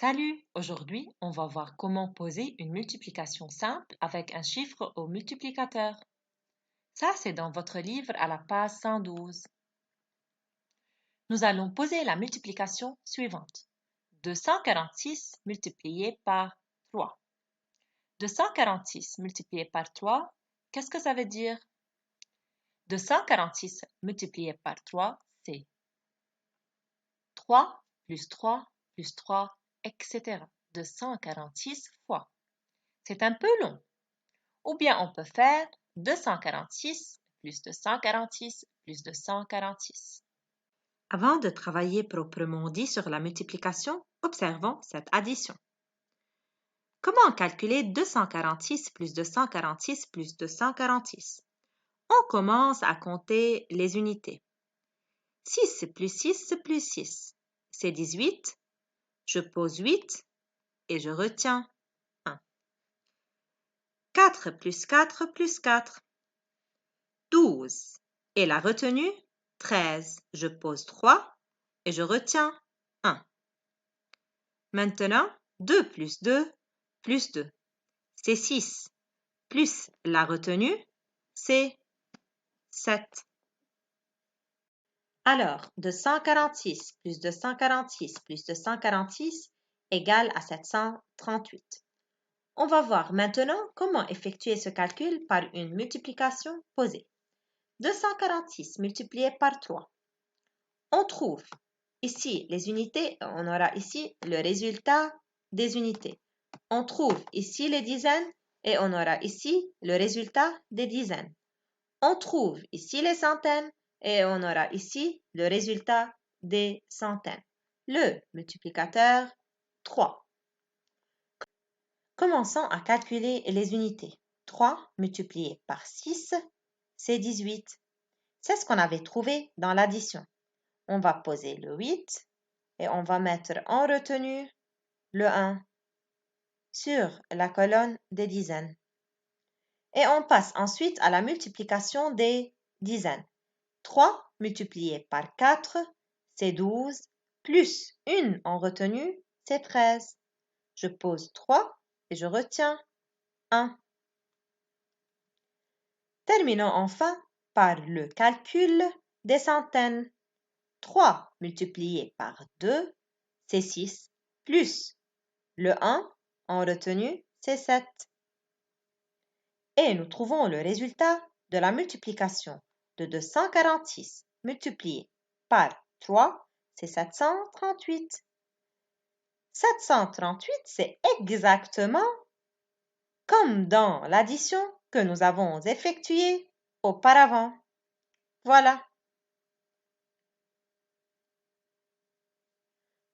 Salut! Aujourd'hui, on va voir comment poser une multiplication simple avec un chiffre au multiplicateur. Ça, c'est dans votre livre à la page 112. Nous allons poser la multiplication suivante. 246 multiplié par 3. 246 multiplié par 3, qu'est-ce que ça veut dire? 246 multiplié par 3, c'est 3 plus 3 plus 3, etc. 246 fois. C'est un peu long. Ou bien on peut faire 246 plus 246 plus 246. Avant de travailler proprement dit sur la multiplication, observons cette addition. Comment calculer 246 plus 246 plus 246? On commence à compter les unités. 6 plus 6 plus 6, c'est 18. Je pose 8 et je retiens 1. 4 plus 4 plus 4. 12. Et la retenue, 13. Je pose 3 et je retiens 1. Maintenant, 2 plus 2 plus 2. C'est 6. Plus la retenue, c'est 7. Alors, 246 plus 246 plus 246 égale à 738. On va voir maintenant comment effectuer ce calcul par une multiplication posée. 246 multiplié par 3. On trouve ici les unités, on aura ici le résultat des unités. On trouve ici les dizaines et on aura ici le résultat des dizaines. On trouve ici les centaines et on aura ici le résultat des centaines. Le multiplicateur 3. Commençons à calculer les unités. 3 multiplié par 6, c'est 18. C'est ce qu'on avait trouvé dans l'addition. On va poser le 8 et on va mettre en retenue le 1 sur la colonne des dizaines. Et on passe ensuite à la multiplication des dizaines. 3 multiplié par 4, c'est 12, plus 1 en retenue, c'est 13. Je pose 3 et je retiens 1. Terminons enfin par le calcul des centaines. 3 multiplié par 2, c'est 6, plus le 1 en retenue, c'est 7. Et nous trouvons le résultat de la multiplication de 246 multiplié par 3, c'est 738. 738, c'est exactement comme dans l'addition que nous avons effectuée auparavant. Voilà.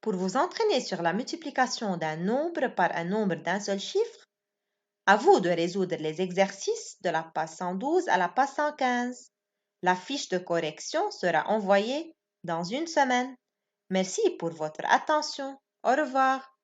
Pour vous entraîner sur la multiplication d'un nombre par un nombre d'un seul chiffre, à vous de résoudre les exercices de la page 112 à la page 115. La fiche de correction sera envoyée dans une semaine. Merci pour votre attention. Au revoir.